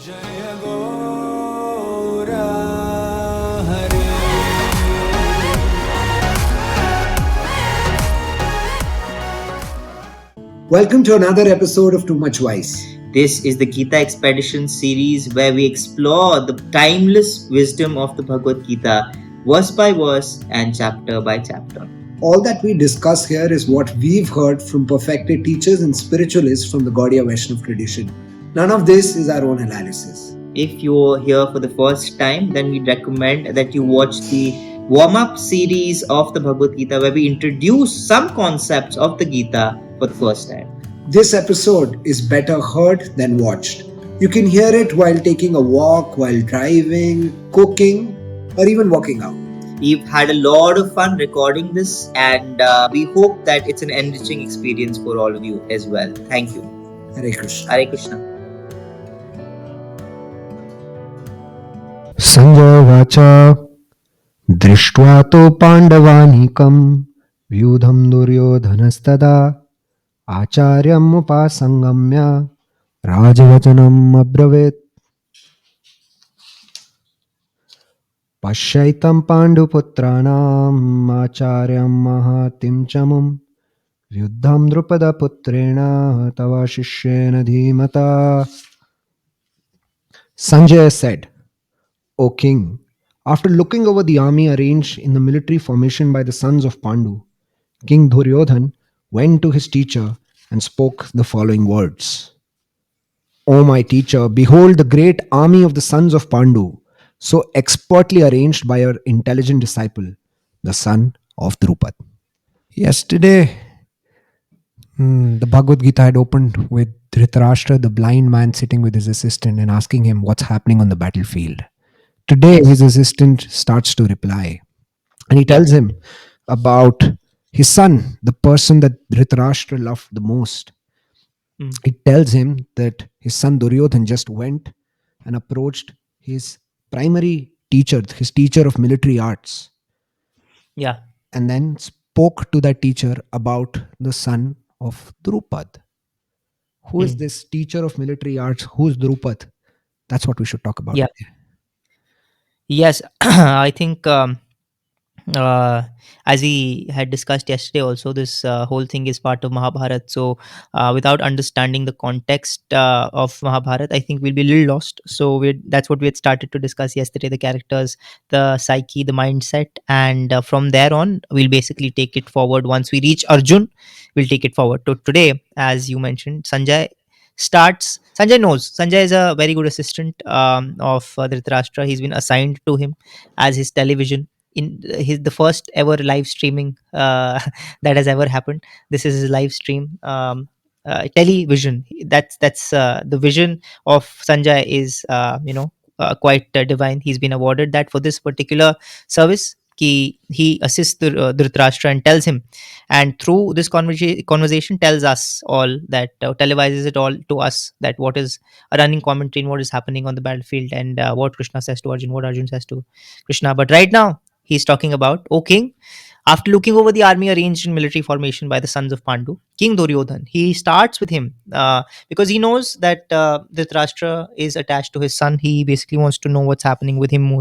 Welcome to another episode of TwoMuchWise. This is the Gita Expedition series where we explore the timeless wisdom of the Bhagavad Gita, verse by verse and chapter by chapter. All that we discuss here is what we've heard from perfected teachers and spiritualists from the Gaudiya Vaishnava tradition. None of this is our own analysis. If you're here for the first time, then we recommend that you watch the warm-up series of the Bhagavad Gita where we introduce some concepts of the Gita for the first time. This episode is better heard than watched. You can hear it while taking a walk, while driving, cooking, or even walking out. We've had a lot of fun recording this, and we hope that it's an enriching experience for all of you as well. Thank you. Hare Krishna. Hare Krishna. Sanjay दृष्ट्वा तो पाण्डवानीकं व्यूढं दुर्योधनस्तदा आचार्यम् उपासंगम्य राजवचनम् अब्रवीत् पश्यैतं पाण्डुपुत्राणाम् आचार्यं महातिं च मुं युद्धं द्रुपदपुत्रेण तव शिष्येन धीमता. Sanjay said, O king, after looking over the army arranged in the military formation by the sons of Pandu, King Duryodhana went to his teacher and spoke the following words. O my teacher, behold the great army of the sons of Pandu, so expertly arranged by your intelligent disciple, the son of Drupad. Yesterday, the Bhagavad Gita had opened with Dhritarashtra, the blind man, sitting with his assistant and asking him what's happening on the battlefield. Today, his assistant starts to reply, and he tells him about his son, the person that Dhritarashtra loved the most. He tells him that his son Duryodhana just went and approached his primary teacher, his teacher of military arts. Yeah. And then spoke to that teacher about the son of Drupad. Who is this teacher of military arts? Who's Drupad? That's what we should talk about. Yeah. Yes, I think as we had discussed yesterday also, this whole thing is part of Mahabharata. So without understanding the context of Mahabharata, I think we'll be a little lost. So that's what we had started to discuss yesterday, the characters, the psyche, the mindset. And from there on, we'll basically take it forward. Once we reach Arjun, we'll take it forward. To today, as you mentioned, Sanjay knows. Sanjay is a very good assistant of Dhritarashtra. He's been assigned to him as his television in the first ever live streaming that has ever happened. This is his live stream television. That's the vision of Sanjay is quite divine. He's been awarded that for this particular service. He assists Dhritarashtra and tells him, and through this conversation tells us all that televises it all to us, that what is a running commentary and what is happening on the battlefield, and what Krishna says to Arjun, what Arjun says to Krishna. But right now he's talking about, O king, after looking over the army arranged in military formation by the sons of Pandu, King Duryodhana, he starts with him because he knows that Dhritarashtra is attached to his son. He basically wants to know what's happening with him.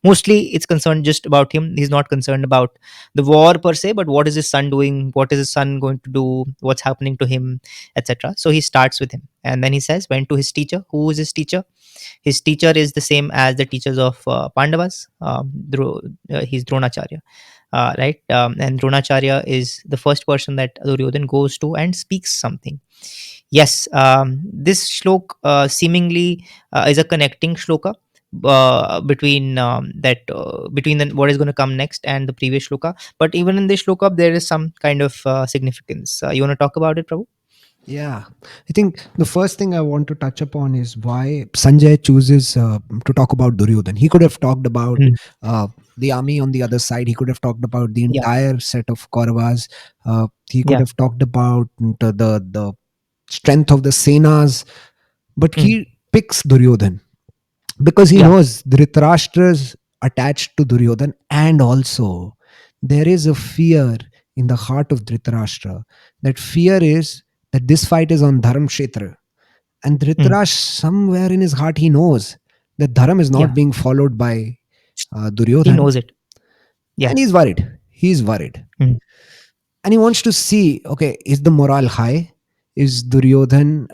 Mostly it's concerned just about him. He's not concerned about the war per se, but what is his son doing? What is his son going to do? What's happening to him, etc. So he starts with him, and then he says, went to his teacher. Who is his teacher? His teacher is the same as the teachers of Pandavas. He's Dronacharya. Right? And Dronacharya is the first person that Duryodhana goes to and speaks something. Yes, this shlok seemingly is a connecting shloka between what is going to come next and the previous shloka. But even in this shloka, there is some kind of significance. You want to talk about it, Prabhu? Yeah, I think the first thing I want to touch upon is why Sanjay chooses to talk about Duryodhana. He could have talked about the army on the other side. He could have talked about the entire set of Kauravas. He could have talked about the strength of the Senas. But he picks Duryodhana because he knows Dhritarashtra's attached to Duryodhana, and also there is a fear in the heart of Dhritarashtra. That fear is that this fight is on Dharam Kshetra, And Mm. Dhritarashtra, somewhere in his heart, he knows that Dharam is not Yeah, being followed by he Duryodhana, knows it. Yeah. and he's worried. He's worried. Mm. And he wants to see, okay, is the morale high? Is Duryodhan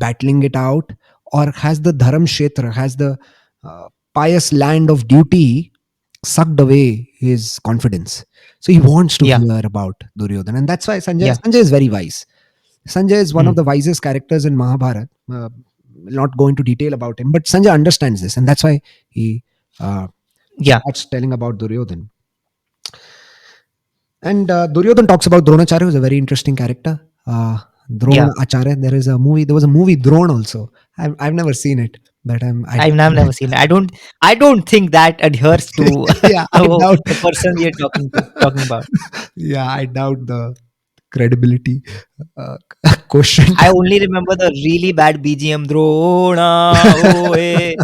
battling it out? Or has the Dharam Kshetra, has the pious land of duty sucked away his confidence? So he wants to Yeah. hear about Duryodhan. And that's why Yeah. Sanjay is very wise. Sanjay is one of Mm. the wisest characters in Mahabharata. Will not go into detail about him, but Sanjay understands this. And that's why he uh, Yeah. starts telling about Duryodhan. And Duryodhan talks about Dronacharya, who's a very interesting character. Yeah. Drona Acharya. There was a movie Drone also. I've never seen it, but I I've never seen it. I don't think that adheres to yeah, I doubt. the person we are talking about. Yeah, I doubt the credibility uh, quotient. I only remember the really bad BGM Drona Oe.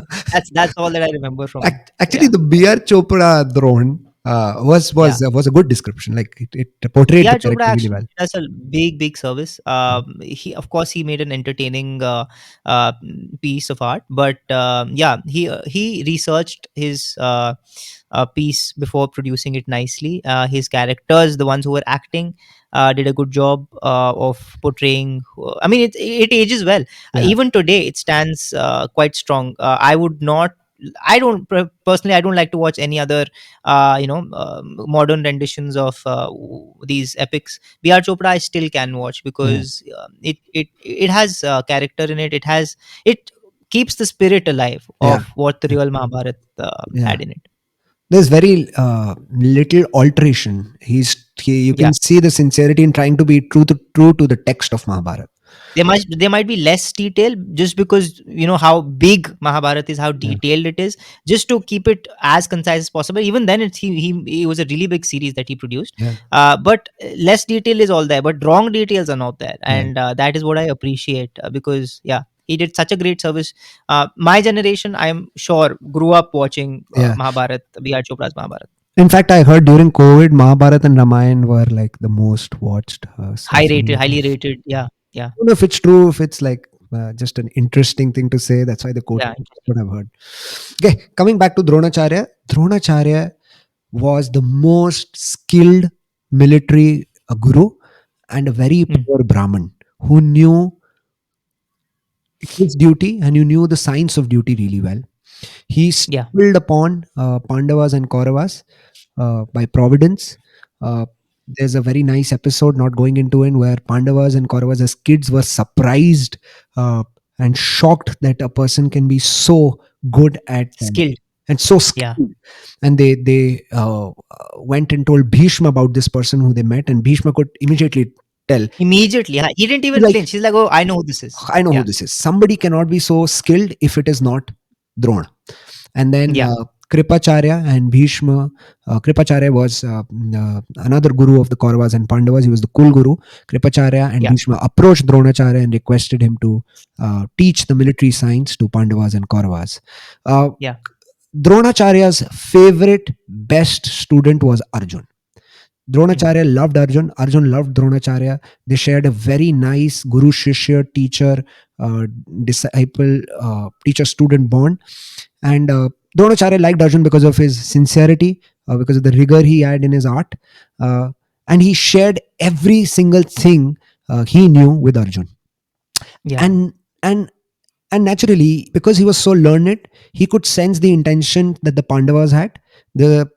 That's all that I remember from it. Actually, Yeah. the B.R. Chopra Drone Yeah. was a good description. Like it portrayed the Yeah, Chopra character really actually well. does a big service. He, of course, he made an entertaining uh, piece of art, but yeah, he researched his piece before producing it nicely. His characters, the ones who were acting, did a good job of portraying. I mean, it ages well. Yeah, Even today, it stands quite strong. I would not. I don't personally. I don't like to watch any other, modern renditions of these epics. B.R. Chopra I still can watch yeah, because it has character in it. It keeps the spirit alive yeah, of what the real Mahabharat yeah. had in it. There's very little alteration. You Yeah. can see the sincerity in trying to be true to the text of Mahabharata. There might be less detail just because you know how big Mahabharat is, how Yeah, detailed it is, just to keep it as concise as possible. Even then, it was a really big series that he produced, yeah, but less detail is all there, but wrong details are not there, yeah, and that is what I appreciate because yeah, he did such a great service. My generation, I am sure, grew up watching yeah. Mahabharat, B.R. Chopra's Mahabharat, In fact, I heard during COVID, Mahabharata and Ramayana were like the most watched stuff. highly rated. Yeah, yeah, I don't know if it's true, if it's like just an interesting thing to say. That's why they quoted yeah. it. That's what I've heard. Okay, coming back to Dronacharya. Dronacharya was the most skilled military guru and a very Mm, poor Brahmin who knew his duty and who knew the science of duty really well. He yeah, stumbled upon Pandavas and Kauravas by providence. Uh, there's a very nice episode, not going into it, where Pandavas and Kauravas as kids were surprised uh, and shocked that a person can be so good at skilled. and so Yeah. skilled. And they went and told Bhishma about this person who they met, and Bhishma could immediately tell. Immediately, huh? He didn't He's even like, flinch. He's like, "Oh, I know who this is." I know who Yeah, this is. Somebody cannot be so skilled if it is not Drona. And then yeah, Kripacharya and Bhishma. Kripacharya was another guru of the Kauravas and Pandavas. He was the cool guru. Kripacharya and yeah, Bhishma approached Dronacharya and requested him to teach the military science to Pandavas and Kauravas. Uh, yeah, Dronacharya's favorite, best student was Arjun. mm, Dronacharya loved Arjun. Arjun loved Dronacharya. They shared a very nice guru shishya teacher disciple teacher student bond. And Dronacharya liked Arjun because of his sincerity, because of the rigor he had in his art, uh, and he shared every single thing he knew with Arjun. yeah, And and and naturally, because he was so learned, he could sense the intention that the Pandavas had, the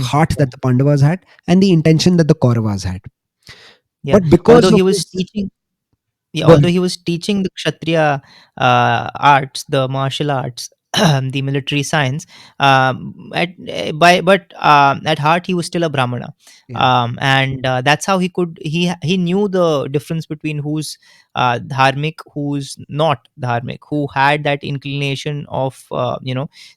heart yeah, that the Pandavas had, and the intention that the Kauravas had. yeah. But because Although of he was his, teaching, yeah, go although ahead. he was teaching the Kshatriya arts, the martial arts, the military science, at heart he was still a Brahmana, Yeah, and that's how he knew the difference between who's dharmic, who's not dharmic, who had that inclination of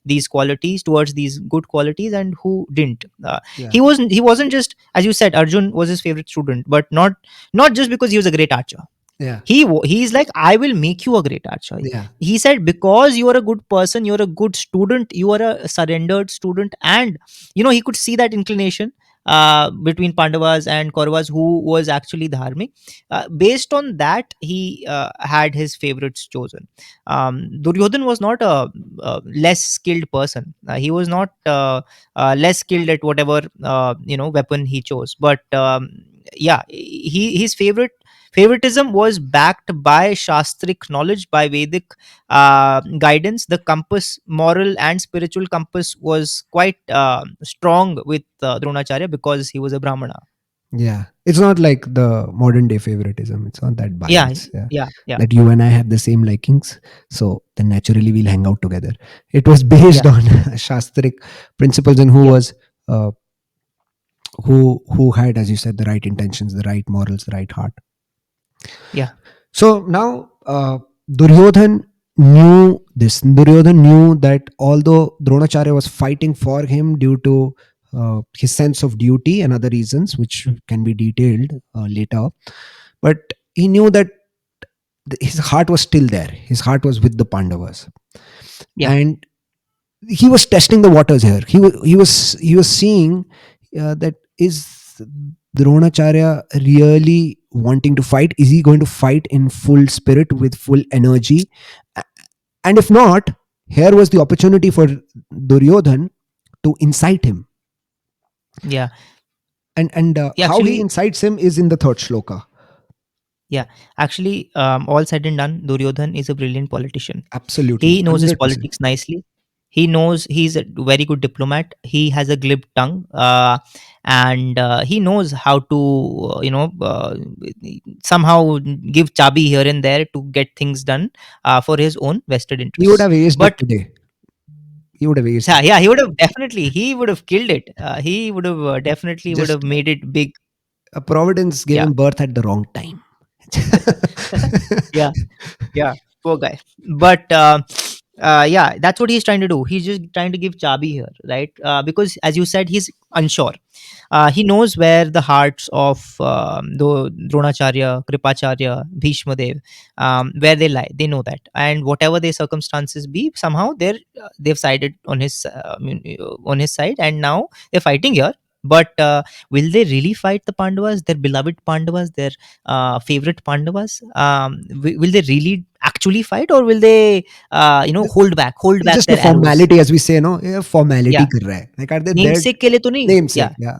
these qualities towards these good qualities, and who didn't. yeah, He wasn't just, as you said, Arjun was his favorite student, but not just because he was a great archer. yeah, He's like, I will make you a great archer. yeah, He said, because you are a good person, you're a good student, you are a surrendered student, and he could see that inclination. between Pandavas and Kauravas, who was actually dharmic. Based on that, he had his favorites chosen. Duryodhan was not a less skilled person. He was not less skilled at whatever weapon he chose. But yeah, his favoritism was backed by shastric knowledge, by Vedic guidance. The compass, moral and spiritual compass, was quite strong with Dronacharya because he was a Brahmana. Yeah, it's not like the modern day favoritism. It's not that Yeah, bias. Yeah, yeah, yeah, that you and I have the same likings, so then naturally we'll hang out together. It was based yeah, on shastric principles, and who yeah, was who had, as you said, the right intentions, the right morals, the right heart. yeah, So now Duryodhan knew this. Duryodhan knew that although Dronacharya was fighting for him due to his sense of duty and other reasons, which can be detailed later, but he knew that his heart was still there. His heart was with the Pandavas, yeah, and he was testing the waters here. He was seeing that is Dronacharya really wanting to fight? Is he going to fight in full spirit with full energy? A- And if not, here was the opportunity for Duryodhan to incite him. yeah. And Yeah, how he actually, incites him is in the third shloka. yeah, actually, all said and done, Duryodhan is a brilliant politician. Absolutely, He knows his 100%. politics nicely. He knows he's a very good diplomat. He has a glib tongue, and he knows how to, somehow give chabi here and there to get things done for his own vested He would interests. have aced it But today. He would have aced yeah, it. yeah, he would have definitely, he would have killed it. He would have definitely would have Just made it big. Providence gave Yeah, him birth at the wrong time. yeah. Yeah, poor guy. But yeah, that's what he's trying to do. He's just trying to give chabi here, right? Because as you said, he's unsure. He knows where the hearts of the Dronacharya, Kripacharya, Bhishma Dev, where they lie. They know that, and whatever their circumstances be, somehow they've sided on on his side, and now they're fighting here. But will they really fight the Pandavas, their beloved Pandavas, their favorite Pandavas? Will they really actually fight, or will they, hold It's back just a their arrows? formality, as we say, no? Yeah, formality Yeah, kar raha hai. Like, are they there? namesake के लिए तो नहीं. Namesake, Yeah, yeah.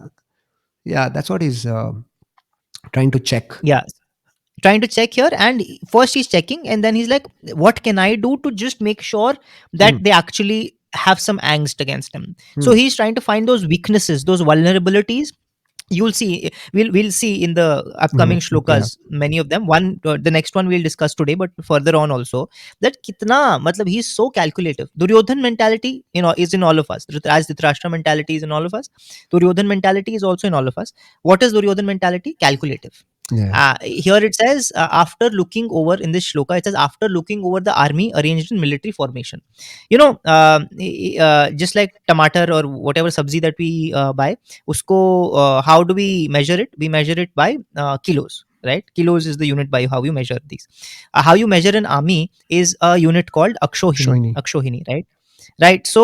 Yeah, that's what he's trying to check. yeah. Trying to check here, and first he's checking, and then he's like, what can I do to just make sure that Hmm. they actually have some angst against him? So Hmm. he's trying to find those weaknesses, those vulnerabilities. You'll see, we'll see in the upcoming Yeah. shlokas, many of them. The next one we'll discuss today, but further on also, that kitna matlab he's so calculative. Duryodhan mentality, is in all of us. As Dhritarashtra mentality is in all of us, Duryodhan mentality is also in all of us. What is Duryodhan mentality? Calculative. Yeah. Here it says, after looking over, in this shloka it says, after looking over the army arranged in military formation. Just like tomato or whatever sabzi that we buy, usko, how do we measure it? We measure it by kilos, right? Kilos is the unit by how you measure these. How you measure an army is a unit called Shoini. akshohini, right? Right. So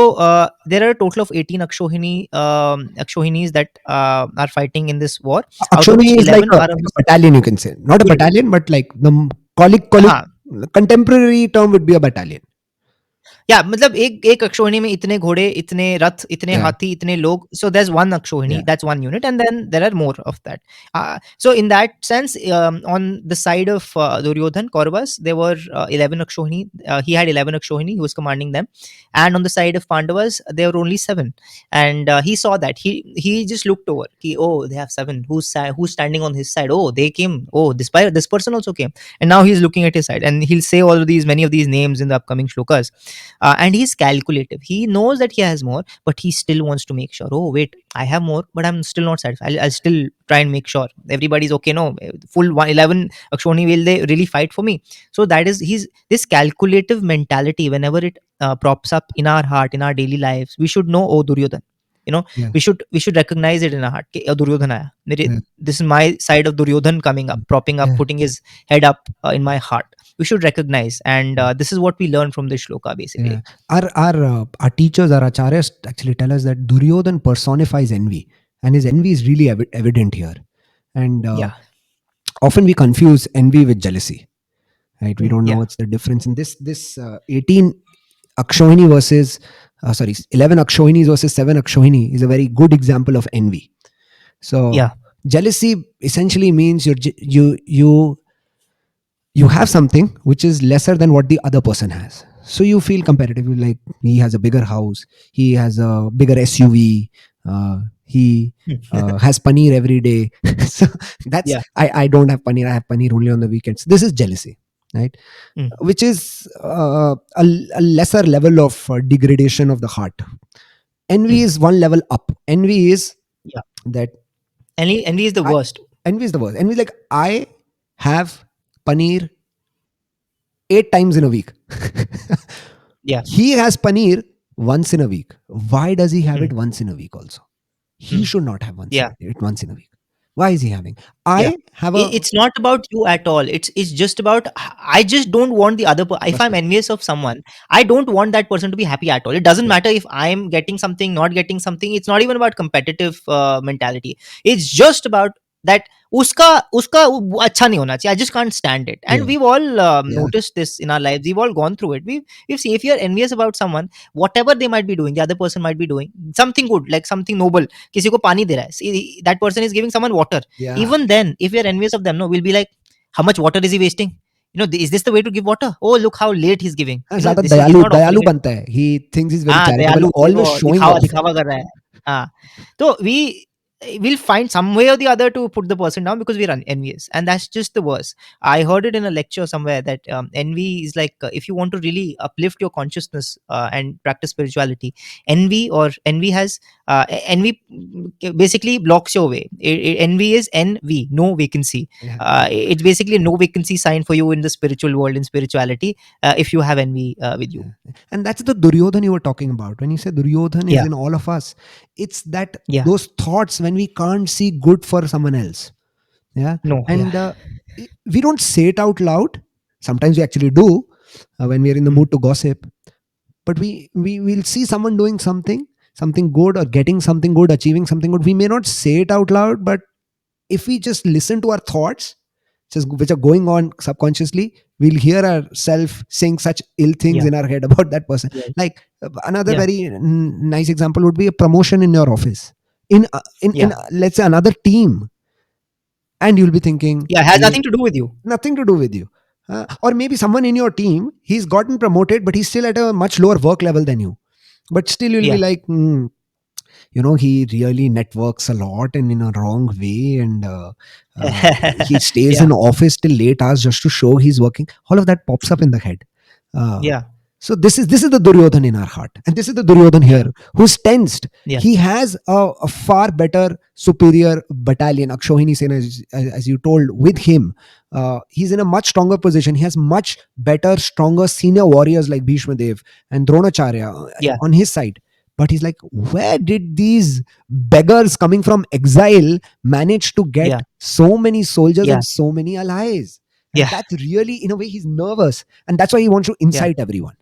there are a total of 18 akshohinis that are fighting in this war, out of which Akshoni is 11 are of like the a battalion, you can say. Not a unit. battalion, but like the colleague, हाँ, contemporary term would be a battalion. या मतलब एक अक्षौहिणी में इतने घोड़े, इतने रथ, इतने Yeah. हाथी, इतने लोग. So there's one अक्षौहिणी, Yeah. that's one unit, and then there are more of that. So in that sense, on the side of Duryodhan, Kauravas, there were 11 अक्षौहिणी. He had 11 अक्षौहिणी. He was commanding them, and on the side of Pandavas, there were only 7. And he saw that. He just looked over. Oh, they have 7. Who's standing on his side? Oh, they came. Oh, this person also came. And now he's looking at his side, and he'll say many of these names in the upcoming shlokas. And he's calculative. He knows that he has more, but he still wants to make sure. Oh, wait, I have more, but I'm still not satisfied. I'll still try and make sure everybody's okay. No, full 11 Akshoni, will they really fight for me? So that is he's this calculative mentality. Whenever it props up in our heart, in our daily lives, we should know. Oh, Duryodhan. Yeah. We should recognize it in our heart. कि, Duryodhan आया. Yeah. This is my side of Duryodhan coming up, propping up, Yeah. putting his head up in my heart. We should recognize, and this is what we learn from this shloka Yeah. basically. Our teachers, our acharyas actually tell us that Duryodhan personifies envy. and his envy is really evident here. And Yeah. often we confuse envy with jealousy, right? We don't know Yeah. what's the difference in this 18 Akshohini versus 11 Akshohinis versus 7 Akshohini is a very good example of envy. So Yeah. jealousy essentially means you have something which is lesser than what the other person has, so you feel competitive. You like, he has a bigger house, he has a bigger SUV, he has paneer every day. So that's, Yeah. I don't have paneer, I have paneer only on the weekends. This is jealousy, right? Mm. Which is a lesser level of degradation of the heart. Envy Mm. is one level up. Envy is Yeah. that Envy is the I, worst. envy is the worst. Envy is like, I have paneer 8 times in a week. Yeah. He has paneer once in a week. Why does he have it Mm. once in a week also? He Mm. should not have Yeah. it once in a week. Why is he having? Yeah. I have a It's not about you at all. It's just about, I just don't want the other if I'm perspective. envious of someone, I don't want that person to be happy at all. It doesn't Yeah, matter if I'm getting something, not getting something. It's not even about competitive mentality. It's just about that uska uska वो अच्छा नहीं होना चाहिए. I just can't stand it. And yeah, we've all yeah, noticed this in our lives. We've all gone through it. We've seen, if you're envious about someone, whatever they might be doing, the other person might be doing something good, like something noble. किसी को पानी दे रहा है. See, that person is giving someone water. yeah. Even then, if we are envious of them, no, we'll be like, how much water is he wasting? Is this the way to give water? Oh, look how late he's giving. ज्यादा This is, he's दयालु not दयालु offering it. बनता है. He thinks he's very हाँ, charitable, दयालु, always देखो showing दिखावा off. दिखावा कर रहा है. हाँ, तो we'll find some way or the other to put the person down because we're envious, and that's just the worst. I heard it in a lecture somewhere that envy is like, if you want to really uplift your consciousness and practice spirituality, envy has envy basically blocks your way. Envy is NV, no vacancy. Yeah, It's basically a no vacancy sign for you in the spiritual world, in spirituality, if you have envy with you. yeah. And that's the Duryodhan you were talking about. When you say Duryodhan is Yeah. in all of us, it's that Yeah. those thoughts when we can't see good for someone else. Yeah. No. Yeah. And we don't say it out loud. Sometimes we actually do when we are in the Mm. mood to gossip. But we will see someone doing something good, or getting something good, achieving something good. We may not say it out loud, but if we just listen to our thoughts, which are going on subconsciously, we'll hear ourselves saying such ill things Yeah. in our head about that person. Yeah. Like another Yeah. very nice example would be a promotion in your office, in Yeah. let's say another team, and you'll be thinking, Yeah. It has nothing to do with you. nothing to do with you. Or maybe someone in your team, he's gotten promoted, but he's still at a much lower work level than you. But still, you'll be Yeah. like, he really networks a lot and in a wrong way, and he stays Yeah. in office till late hours just to show he's working. All of that pops up in the head. Uh, Yeah. so this is the Duryodhan in our heart, and this is the Duryodhan Yeah. here who's tensed. Yeah. He has a far better, superior battalion, Akshohini Sena, as you told, with him. He's in a much stronger position. He has much better, stronger senior warriors like Bhishma Dev and Dronacharya Yeah. on his side. But he's like, where did these beggars coming from exile manage to get Yeah. so many soldiers Yeah. and so many allies? And Yeah. that's really, in a way, he's nervous. And that's why he wants to Yeah. incite everyone.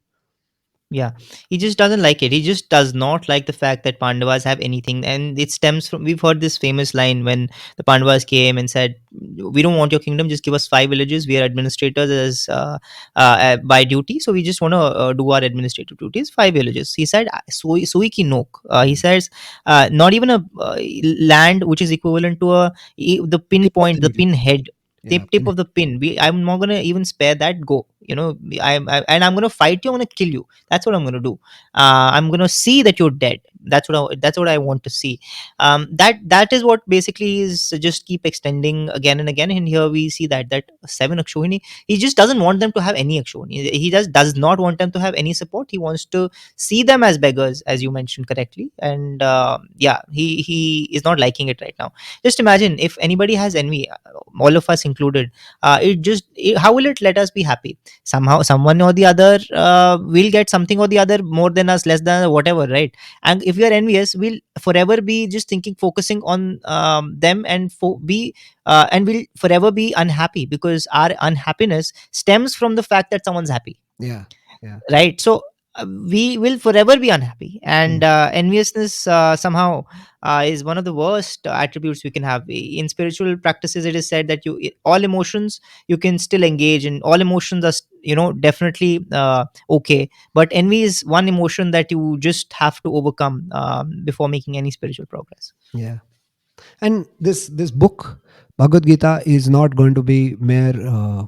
Yeah, he just doesn't like it. He just does not like the fact that Pandavas have anything, and it stems from, we've heard this famous line when the Pandavas came and said, "We don't want your kingdom. Just give us 5 villages. We are administrators as by duty, so we just want to do our administrative duties. 5 villages." He said, "Sui ki nok." He says, "Not even a land which is equivalent to the Tip of the pinpoint, the needle. pin head." Yeah. Tip of the pin. I'm not gonna even spare that. Go, and I'm gonna fight you. I'm gonna kill you. That's what I'm going to do. I'm going to see that you're dead. That's what I want to see. That is what basically is just keep extending again and again. And here we see that 7 Akshohini, he just doesn't want them to have any Akshohini. He just does not want them to have any support. He wants to see them as beggars, as you mentioned correctly. And yeah, he is not liking it right now. Just imagine if anybody has envy, all of us included. How will it let us be happy? Somehow someone or the other will get something or the other, more than us, less than whatever, right? And if we are envious, we'll forever be just thinking, focusing on them, and and we'll forever be unhappy because our unhappiness stems from the fact that someone's happy, Yeah. Yeah. right? So we will forever be unhappy. Yeah. And enviousness somehow is one of the worst attributes we can have. In spiritual practices, it is said that all emotions you can still engage in, all emotions are definitely okay, but envy is one emotion that you just have to overcome before making any spiritual progress. Yeah. And this book, Bhagavad Gita, is not going to be mere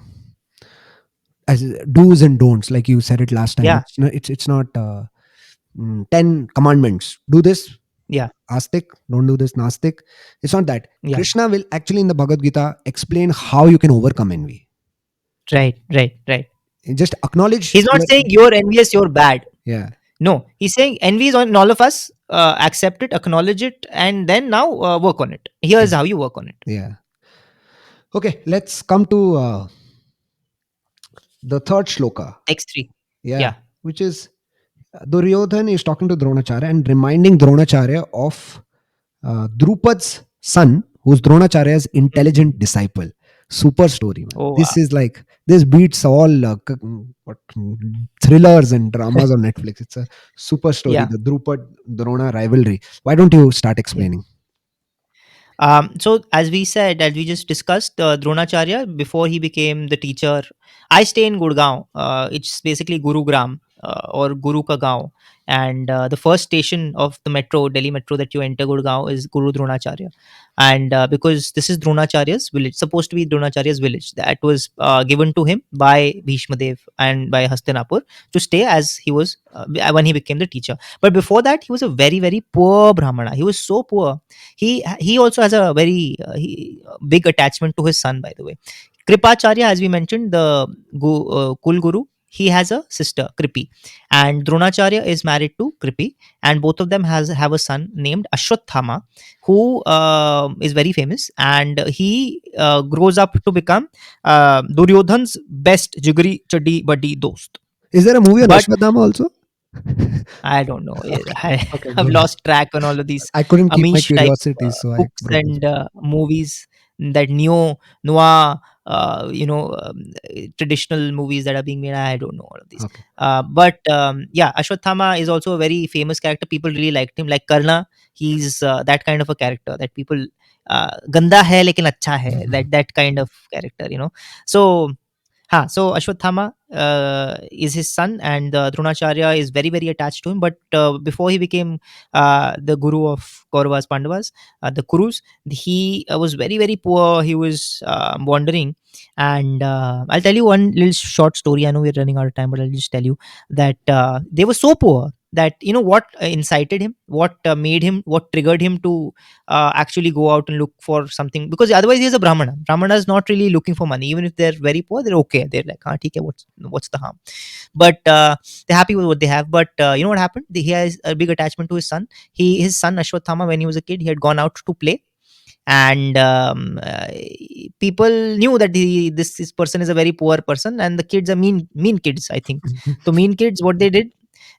as do's and don'ts, like you said it last time. Yeah, It's not 10 commandments. Do this, yeah, astic. Don't do this, nastic. It's not that. yeah. Krishna will actually in the Bhagavad Gita explain how you can overcome envy. Right, right, right. Just acknowledge. He's not saying you're envious, you're bad. Yeah. No, he's saying envy is on all of us. Accept it, acknowledge it, and then now work on it. Here's how you work on it. Yeah. Okay, let's come to the third shloka. X3. Yeah, Yeah. which is Duryodhana is talking to Dronacharya and reminding Dronacharya of Drupad's son, who's Dronacharya's Mm. intelligent disciple. Super story, man. Oh, This is like, this beats all what thrillers and dramas on Netflix. It's a super story, yeah. the Drupad Drona rivalry. Why don't you start Yeah. explaining? So as we just discussed, Dronacharya, before he became the teacher, I stay in Gurgaon. It's basically Gurugram or Guru Ka Gaon. And the first station of the metro, Delhi metro, that you enter Gurgaon is Guru Dronacharya. And because this is Dronacharya's village, supposed to be Dronacharya's village, that was given to him by Bhishma Dev and by Hastinapur to stay as he was when he became the teacher. But before that, he was a very, very poor Brahmana. He was so poor. He also has a very big attachment to his son, by the way. Kripacharya, as we mentioned, the Kul Guru, he has a sister, Kripi, and Dronacharya is married to Kripi, and both of them have a son named Ashwathama, who is very famous, and he grows up to become Duryodhan's best jigri chadi buddy dost. Is there a movie on But Ashwadama also? I don't know. Okay, I've go ahead. lost track on all of these I couldn't keep my Amish type curiosity, so I books broke this. and movies, that neo noir, traditional movies that are being made. I don't know all of these. Okay. But yeah, Ashwathama is also a very famous character. People really liked him. Like Karna, he's that kind of a character that people ganda hai lekin acha hai. That kind of character, So so Ashwathama is his son, and Dronacharya is very, very attached to him. But before he became the guru of Kauravas, Pandavas, the Kurus, he was very, very poor. He was wandering. And I'll tell you one little short story. I know we're running out of time, but I'll just tell you that they were so poor that what incited him, what triggered him to actually go out and look for something, because otherwise he's a brahmana is not really looking for money. Even if they're very poor, they're okay, they're like, theek hai, what's the harm. But they're happy with what they have. But you know what happened, he has a big attachment to his son. His son Ashwathama, when he was a kid, he had gone out to play. And people knew that this person is a very poor person, and the kids are mean kids, I think. So mean kids, what they did,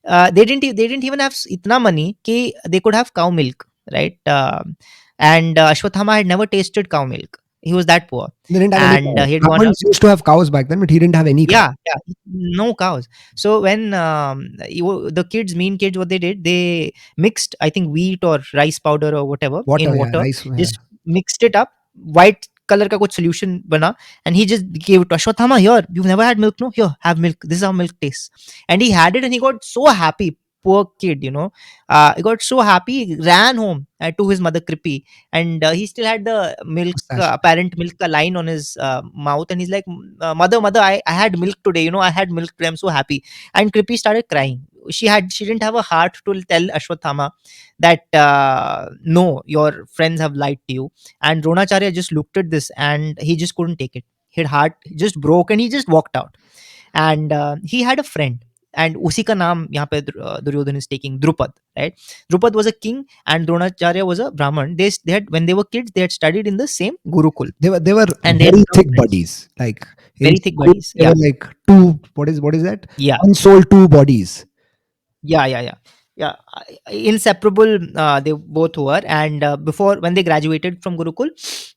they didn't even have itna money ki they could have cow milk, right? And Ashwathama had never tasted cow milk. He was that poor. They didn't have any And cows. he had gone out. Brahmins used to have cows back then, but he didn't have any cows. Yeah, no cows. So when the kids, mean kids, what they did, they mixed, I think, wheat or rice powder or whatever in Water, yeah, water, rice. Yeah. just mixed it up, white color ka kuch solution bana, and he just gave it to Ashwathama. Here, you've never had milk, no? Here, have milk. This is how milk tastes. And he had it, and he got so happy. Poor kid, he got so happy, he ran home to his mother Kripi, and he still had the milk, Mustache. apparent milk line on his mouth, and he's like, mother, I had milk today, I had milk today, I'm so happy. And Kripi started crying. She didn't have a heart to tell Ashwathama that no, your friends have lied to you. And Dronacharya just looked at this, and he just couldn't take it. His heart just broke, and he just walked out. And he had a friend, and उसी का नाम यहाँ पे Duryodhana is taking, Drupad, right? Drupad was a king, and Dronacharya was a Brahman. They had, when they were kids, they had studied in the same Gurukul, They were and they had very become thick friends. buddies. Like in Very thick school, buddies. they Yeah, were like two. What is that? yeah, One soul, two bodies. yeah, yeah, yeah. yeah, inseparable, they both were. And before, when they graduated from Gurukul,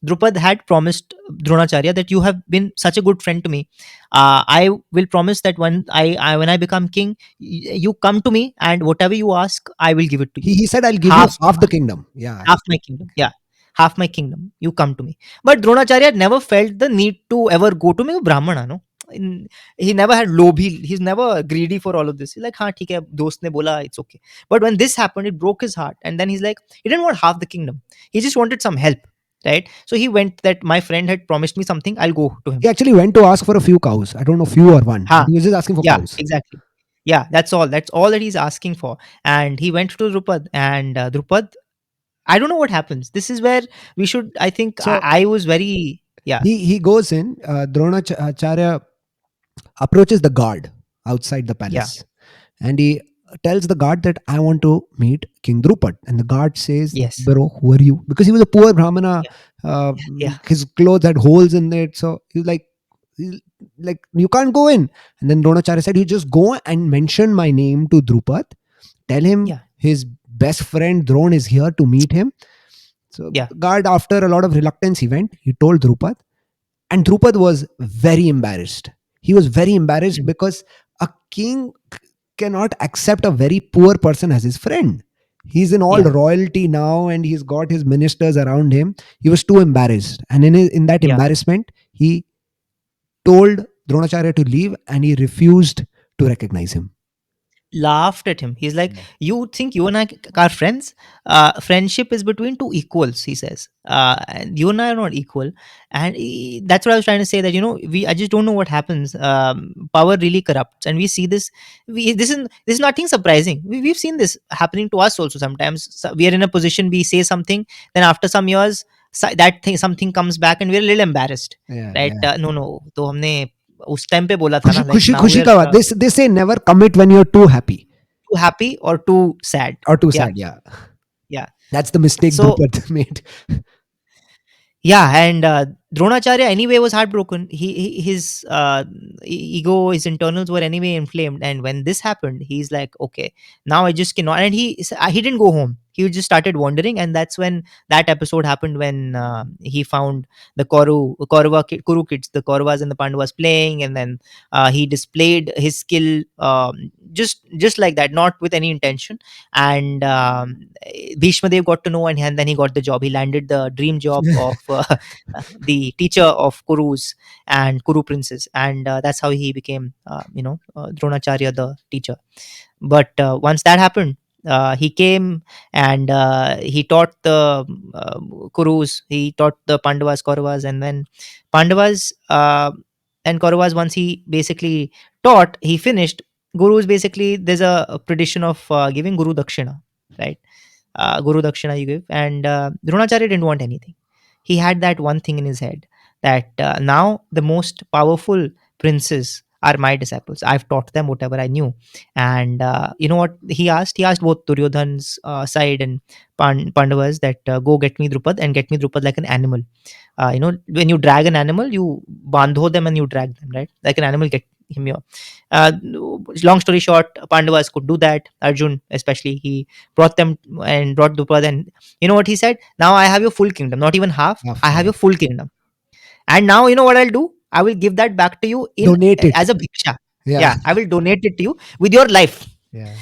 Drupad had promised Dronacharya that you have been such a good friend to me. I will promise that when I become king, you come to me, and whatever you ask, I will give it to you. He said, I'll give you Half half the kingdom. Yeah. half my kingdom. Yeah, half my kingdom. You come to me. But Dronacharya never felt the need to ever go to me, Brahmana, no. He never had lobe. He's never greedy for all of this. He's like, हाँ ठीक है, दोस्त ने बोला, it's okay. But when this happened, it broke his heart. And then he's like, he didn't want half the kingdom. He just wanted some help, right? So he went that my friend had promised me something. I'll go to He him. actually went to ask for a few cows. I don't know, few or one, but Ha, he was just asking for yeah, cows. exactly. Yeah, that's all. That's all that he's asking for. And he went to Drupad, and Drupad, I don't know what happens. This is where we should. I think I, So I was very, yeah, he goes in. Dronacharya approaches the guard outside the yeah, palace, and he tells the guard that I want to meet King Drupad. And the guard says, yes, bro, who are you? Because he was a poor Brahmana. yeah, yeah, His clothes had holes in it. So he's like, you can't go in. And then Dronacharya said, you just go and mention my name to Drupad. Tell him yeah, his best friend Dron is here to meet him. So yeah, guard, after a lot of reluctance, he went. He told Drupad, and Drupad was very embarrassed. He was very embarrassed mm, because a king cannot accept a very poor person as his friend. He's in all yeah, royalty now, and he's got his ministers around him. He was too embarrassed, and in that yeah. embarrassment, he told Dronacharya to leave, and he refused to recognize him. Laughed at him. He's like, Yeah. "You think you and I are friends? Friendship is between two equals," he says. And you and I are not equal. And that's what I was trying to say. That I just don't know what happens. Power really corrupts, and we see this. This is nothing surprising. We've seen this happening to us also. Sometimes we are in a position, we say something, then after some years, that thing something comes back, and we're a little embarrassed, Yeah, right? yeah. No, no, तो हमने उस time पे बोला था खुशी ना, like खुशी now खुशी we're का बात. They say never commit when you're too happy too happy or too sad. or too Yeah, sad. Yeah, yeah. that's the mistake So Drupad made. yeah, and Dronacharya anyway was heartbroken. His ego, his internals were anyway inflamed, and when this happened, he's like, okay, now I just cannot. And he didn't go home. He just started wandering, and that's when that episode happened, when he found the Kuru kids, the Kauravas and the Pandavas playing, and then he displayed his skill, just like that, not with any intention. And Bhishma Dev got to know, and then he got the job. He landed the dream job of the teacher of Kurus and Kuru princes, and that's how he became, Dronacharya, the teacher. But once that happened, he came, and he taught the Kurus, he taught the Pandavas, Kauravas, and then Pandavas and Kauravas. Once he basically taught, he finished. Gurus, basically, there's a tradition of giving Guru Dakshina, right? Guru Dakshina you give. And Dronacharya didn't want anything. He had that one thing in his head, that now the most powerful princes are my disciples. I've taught them whatever I knew. And you know what he asked? He asked both Duryodhan's side and Pandavas that go get me Drupad, and get me Drupad like an animal. When you drag an animal, you bandho them and you drag them, right? Like an animal, get him here. Uh, Long story short, Pandavas could do that. Arjun, especially, he brought them and brought Drupad. And you know what he said? Now I have your full kingdom, not even half. I have Yeah. your full kingdom. And now you know what I'll do? I will give that back to you in Donate it. as a bhiksha. Yeah. Yeah, I will donate it to you with your life. Yeah.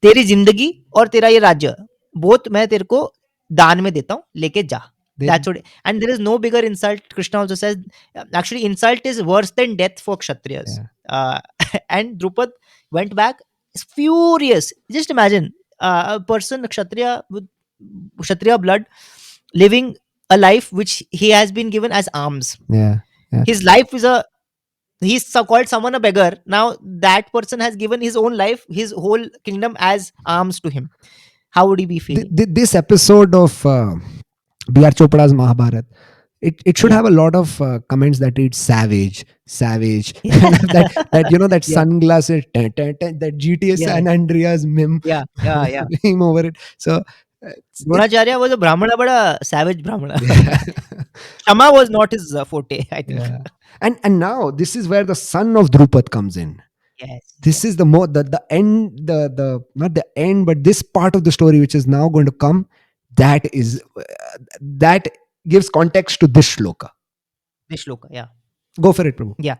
तेरी जिंदगी और तेरा ये राज्य, both मैं तेरे को दान में देता हूँ, लेके जा. They, That's what. And there is no bigger insult. Krishna also says, actually, insult is worse than death for Kshatriyas. yeah. And Drupad went back furious. Just imagine a person, a Kshatriya with Kshatriya blood, living a life which he has been given as alms. Yeah. Yeah. His life is a, he's called someone a beggar. Now that person has given his own life, his whole kingdom as alms to him. How would he be feeling? This episode of B.R. Chopra's Mahabharat, it should Yeah. have a lot of comments that it's savage, savage, Yeah. and that that Yeah. sunglasses, that GTA Yeah. San Andreas meme, Yeah. Yeah. Yeah. meme over it. So Dronacharya was a Brahmana, but a savage Brahmana. yeah. Shama was not his forte, I think. Yeah. And now this is where the son of Drupad comes in. Yes, This is yes. the more the end, the not the end, but this part of the story which is now going to come, that is that gives context to this shloka. Vishloka, yeah. Go for it, Prabhu. Yeah.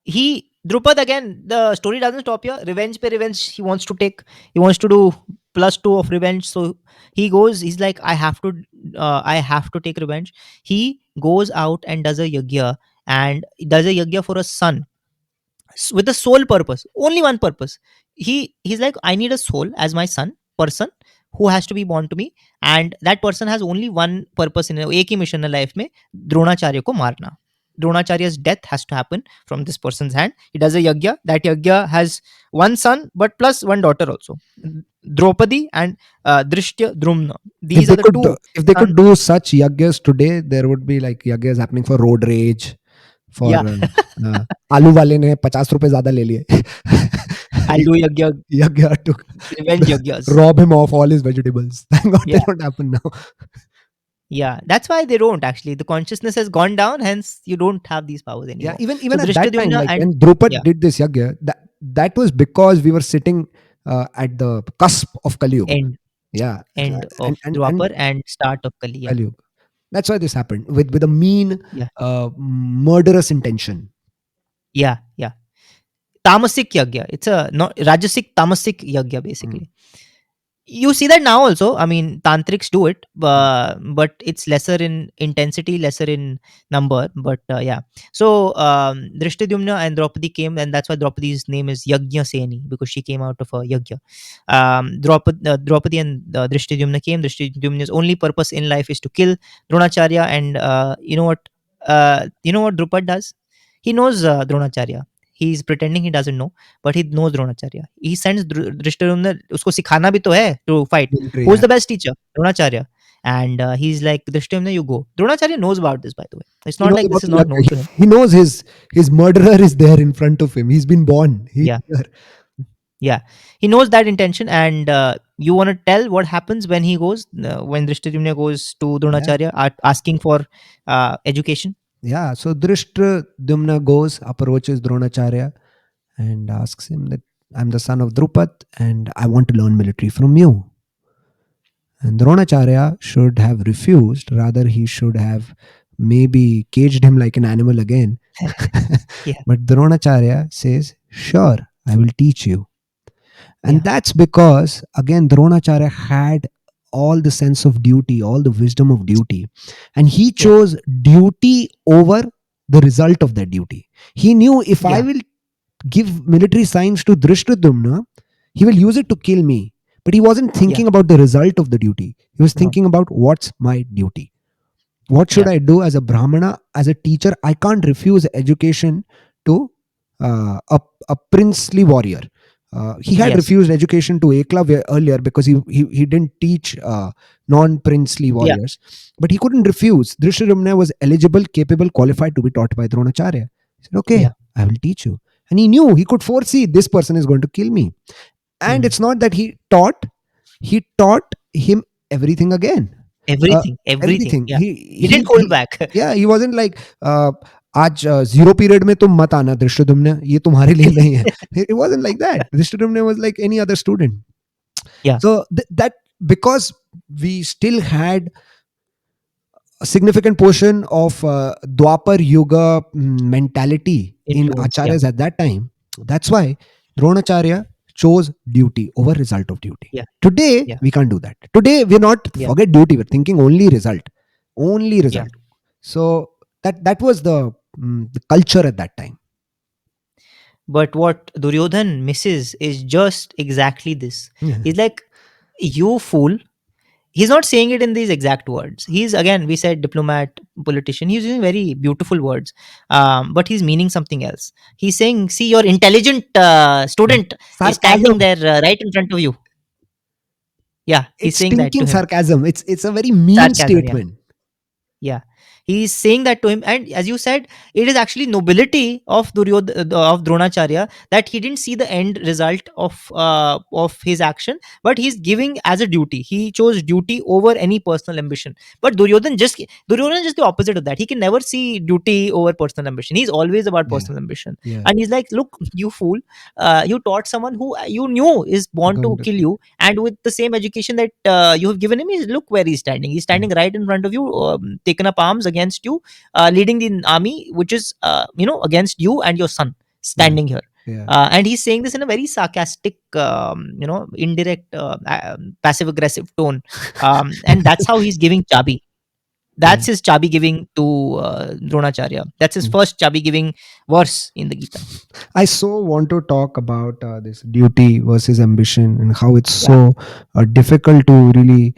He Drupad again, the story doesn't stop here. Revenge pe revenge he wants to take. He wants to do +2 of revenge. So he goes, he's like, I have to take revenge. He goes out and does a yagya, and does a yagya for a son, with the sole purpose, only one purpose. He's like, I need a soul as my son, person who has to be born to me, and that person has only one purpose in एक ही mission है life में, द्रोणाचार्य को मारना. Dronacharya's death has to happen from this person's hand. He does a yagya. That yagya has one son, but plus one daughter also, Draupadi and Drishtya Drumna. If These they are the could two if they could sons. do such yagyas today, there would be like yagyas happening for road rage, for Yeah. आलू वाले ने 50 रुपए ज्यादा ले लिए. I'll do yagya, Yagya to revenge yagyas. rob him of all his vegetables. Thank God they Yeah. don't happen now. Yeah, that's why they don't actually. The consciousness has gone down, hence you don't have these powers Yeah, anymore. even So at that time, Drishtadyumna like and when Drupad yeah, did this yagya, that was because we were sitting at the cusp of Kali Yuga. end Yeah, end of and Dwapar and start of Kali. Yeah, Kali Yuga. That's why this happened with a mean, yeah, murderous intention. yeah, yeah. Tamasic yagya. It's a not Rajasic Tamasic yagya Mm, basically. You see that now also. I mean, tantrics do it, mm. but it's lesser in intensity, lesser in number. But yeah, so Drishtadyumna and Draupadi came, and that's why Draupadi's name is Yajna Seni, because she came out of a yajna. Draupadi and Drishtadyumna came. Drishtadyumna's only purpose in life is to kill Dronacharya, and you know what Drupad does? He knows Dronacharya. He's pretending he doesn't know, but he knows Dronacharya. He sends Drishtadyumna, उसको सिखाना भी तो है to fight. Military, Who's yeah. the best teacher? Dronacharya. And he's like, Drishtadyumna, you go. Dronacharya knows about this, by the way. It's He not knows like this about is the not yagya. known to him. He knows his murderer is there in front of him. He's been born. He's Yeah, here. yeah. He knows that intention, and you want to tell what happens when he goes, when Drishtadyumna goes to Yeah. Dronacharya asking for education. Yeah, so Drishtadyumna goes, approaches Dronacharya and asks him that I'm the son of Drupad and I want to learn military from you. And Dronacharya should have refused, rather, he should have maybe caged him like an animal again. Yeah, But Dronacharya says, sure, I will teach you. And yeah, that's because, again, Dronacharya had all the sense of duty, all the wisdom of duty. And he yeah, chose duty over the result of that duty. He knew if I yeah. will give military science to Drishtadyumna, he will use it to kill me. But he wasn't Yeah. thinking about the result of the duty. He was No. thinking about what's my duty. What should Yeah. I do as a Brahmana, as a teacher? I can't refuse education to a princely warrior. He had Yes. refused education to Eklavya earlier because he didn't teach non-princely Yeah. warriors. But he couldn't refuse. Drishtadyumna was eligible, capable, qualified to be taught by Dronacharya. He said, okay, Yeah. I will teach you. And he knew, he could foresee this person is going to kill me. And Mm. it's not that he taught him everything again. Everything. Everything. Everything. Yeah. He didn't hold back. Yeah, he wasn't like आज zero period में तुम मत आना धृष्टद्युम्न, ये तुम्हारे लिए नहीं है. It wasn't like that. Drishtadyumna was like any other student. Yeah. So that, because we still had a significant portion of Dwapar Yuga mentality in Influence. Yeah. acharyas at that time, that's why Dronacharya chose duty over result of duty. Yeah. Today Yeah. we can't do that. Today we're not, Yeah. forget duty, we're thinking only result, only Yeah. result. So that was the culture at that time. But what Duryodhan misses is just exactly this. Yeah. He's like, you fool. He's not saying it in these exact words. He's, again, we said diplomat, politician. He's using very beautiful words, but he's meaning something else. He's saying, see, your intelligent student is standing Sarcasm. there right in front of you. Yeah, he's It's saying that to stinking him. sarcasm. It's a very mean Sarcasm. Yeah. statement. Yeah. He's saying that to him, and as you said, it is actually nobility of of Dronacharya that he didn't see the end result of his action, but he's giving as a duty. He chose duty over any personal ambition. But Duryodhan is the opposite of that. He can never see duty over personal ambition. He's always about Yeah. personal ambition, Yeah. and he's like, look, you fool, you taught someone who you knew is born Going to to kill you, and with the same education that you have given him, is look where he's standing. He's yeah. standing right in front of you, taken up arms against you, leading the army, which is against you and your son, Yeah. standing here. Yeah. And he's saying this in a very sarcastic, indirect, passive aggressive tone, and that's how he's giving chabi. Yeah. That's his chabi giving to Dronacharya. That's his Mm. first chabi giving verse in the Gita. I so want to talk about this duty versus ambition and how it's Yeah, so difficult to really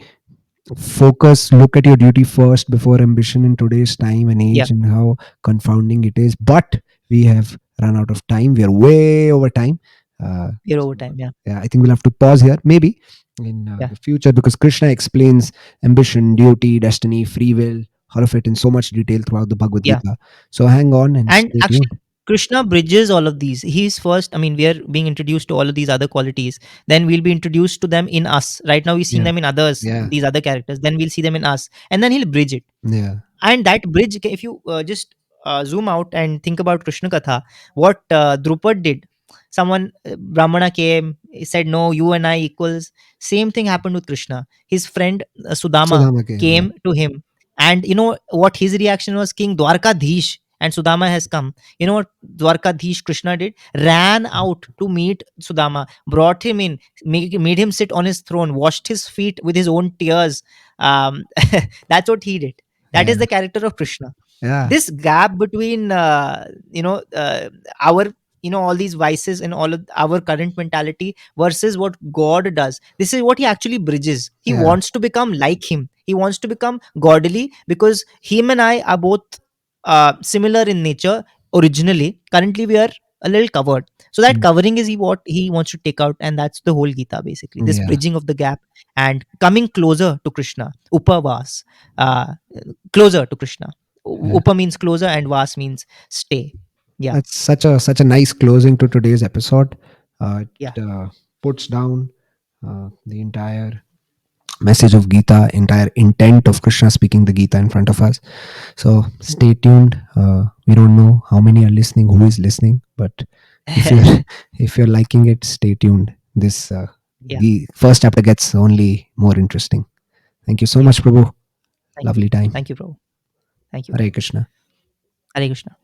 focus, look at your duty first before ambition in today's time and yeah, age, and how confounding it is. But we have run out of time. We are way over time. we're over So, time. Yeah, yeah, I think we'll have to pause here, maybe in yeah, the future, because Krishna explains ambition, duty, destiny, free will, all of it in so much detail throughout the Bhagavad yeah. Gita. So hang on and And stay tuned. actually, Krishna bridges all of these. He's first, I mean, we are being introduced to all of these other qualities. Then we'll be introduced to them in us. Right now, we're seeing Yeah, them in others, yeah, these other characters. Then we'll see them in us. And then he'll bridge it. yeah. And that bridge, if you just zoom out and think about Krishna Katha, what Drupad did, someone, Brahmana came, he said, no, you and I equals. Same thing happened with Krishna. His friend Sudama Sudama came. Yeah, came to him, and you know what his reaction was? King Dwarkadhish and Sudama has come. You know what Dwarkadhish Krishna did? Ran out to meet Sudama, brought him in, made him sit on his throne, washed his feet with his own tears. um, that's what he did. That yeah, is the character of Krishna. yeah, This gap between our, all these vices and all of our current mentality versus what God does, this is what he actually bridges. He yeah, wants to become like him. He wants to become godly, because him and I are both similar in nature originally. Currently we are a little covered, so that mm, covering is what he wants to take out, and that's the whole Gita, basically this yeah, bridging of the gap and coming closer to Krishna. Upavas, uh, closer to Krishna. yeah. Upa means closer and Vas means stay. Yeah, That's such a nice closing to today's episode. yeah, It puts down the entire message of Gita, entire intent of Krishna speaking the Gita in front of us. So stay tuned. We don't know how many are listening, who is listening, but if you're if you're liking it, stay tuned. This yeah, the first chapter gets only more interesting. Thank you so yeah. much, Prabhu. Thank you. Lovely time. Thank you, bro. Thank you, bro. Hare Krishna. Hare Krishna.